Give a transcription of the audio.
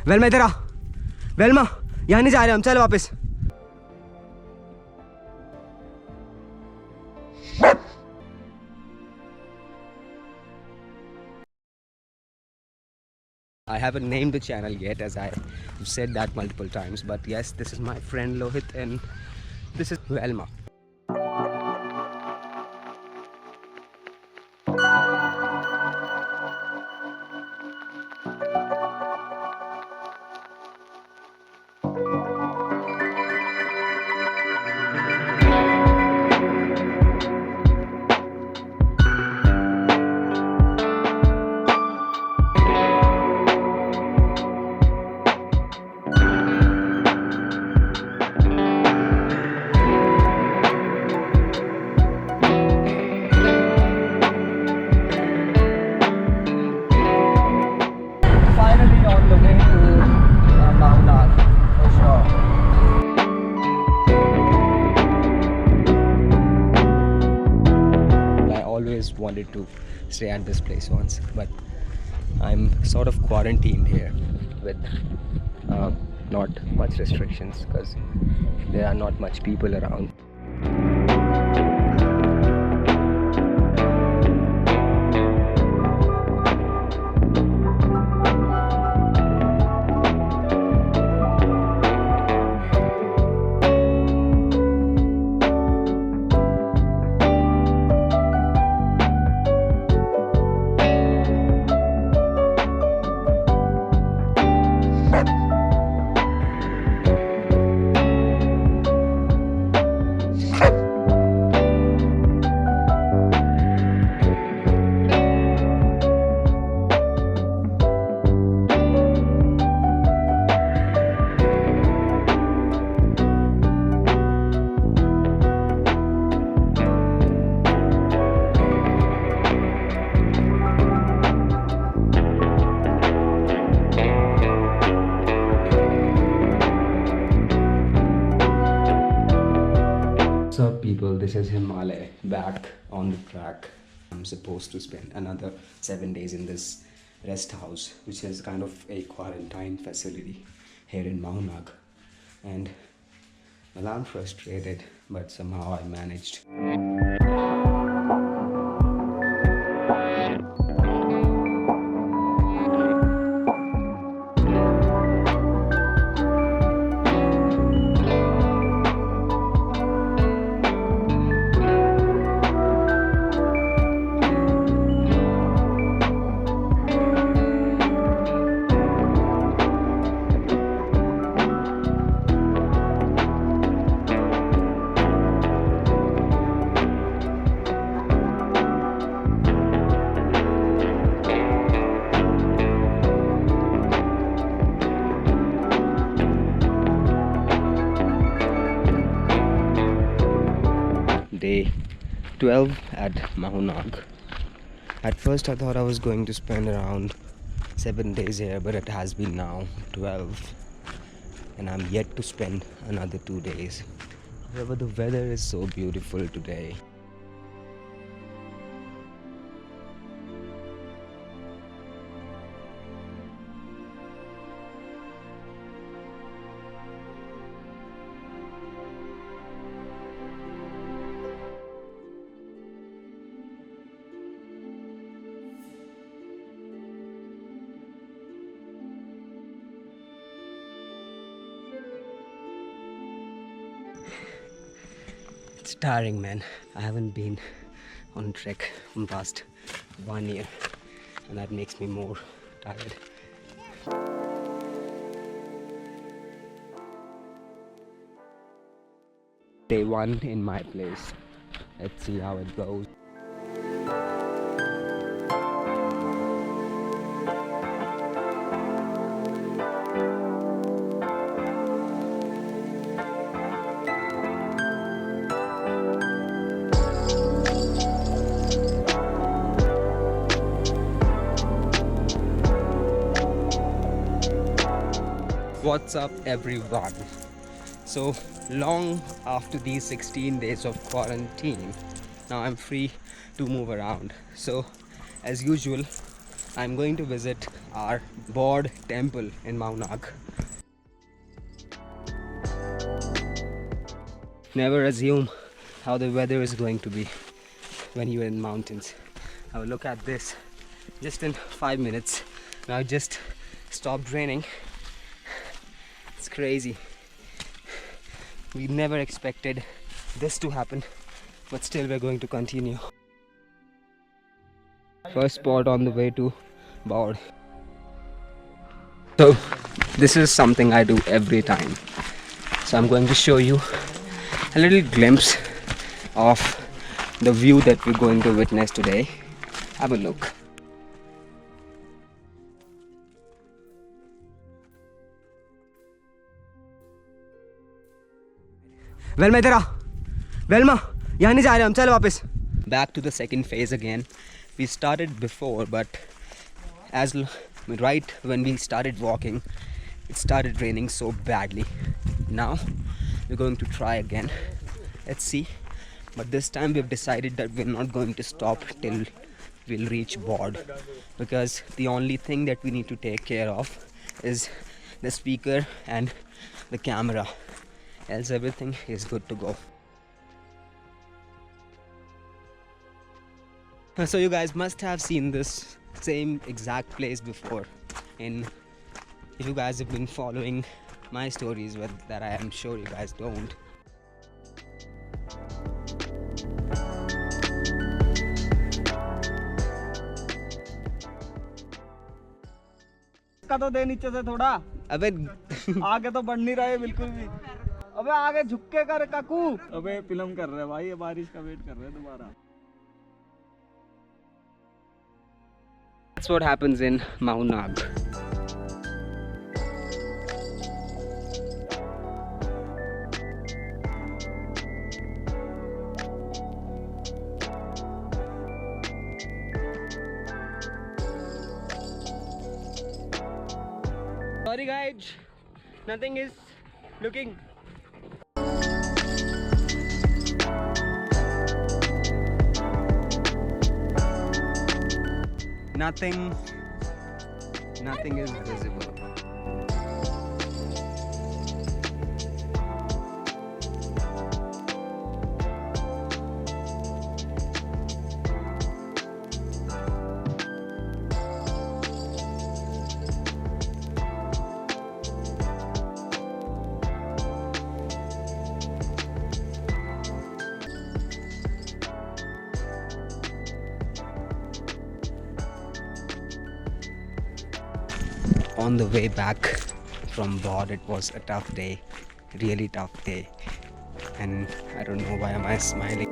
वेल्मा इधर आ। वेल्मा यहाँ नहीं जा रहे हम, चल वापस। I haven't named the channel yet, as I have said that multiple times, but yes, this is my friend Lohit and this is Velma. Finally on the way to Mahunag, for sure. I always wanted to stay at this place once, but I'm sort of quarantined here with not much restrictions because there are not much people around. What's up people, this is Himalaya back on the track. I'm supposed to spend another 7 days in this rest house, which is kind of a quarantine facility here in Mahunag. And well, I'm frustrated, but somehow I managed. Day 12 at Mahunag. At first I thought I was going to spend around 7 days here, but it has been now 12 and I'm yet to spend another 2 days. However, the weather is so beautiful today. It's tiring, man. I haven't been on trek from past 1 year and that makes me more tired. Day 1 in my place. Let's see how it goes. What's up everyone? So long after these 16 days of quarantine, now I'm free to move around. So as usual, I'm going to visit our Bawd Temple in Mahunag. Never assume how the weather is going to be when you're in mountains. Now look at this. Just in 5 minutes, now it just stopped raining. It's crazy. We never expected this to happen, but still we're going to continue. First spot on the way to Bawd. So this is something I do every time. So I'm going to show you a little glimpse of the view that we're going to witness today. Have a look. Velma, इधर आ. Velma, यहाँ नहीं जा रहे हम, चल वापस. Back to the second phase again. We started before, but right when we started walking, it started raining so badly. Now we're going to try again. Let's see. But this time we've decided that we're not going to stop till we'll reach Bawd, because the only thing that we need to take care of is the speaker and the camera, else everything is good to go. So you guys must have seen this same exact place before, and if you guys have been following my stories, with that I am sure you guys don't. का तो दे नीचे से थोड़ा. अबे आगे तो बढ़ नहीं रहा है बिल्कुल भी. अबे आगे झुक के कर काकू. अबे फिल्म कर रहे हैं भाई, ये बारिश का वेट कर रहे हैं दोबारा. That's what happens in Mahunag. Sorry guys, nothing is looking. Nothing is visible. On the way back from Bawd, it was a tough day, really tough day, and I don't know why am I smiling.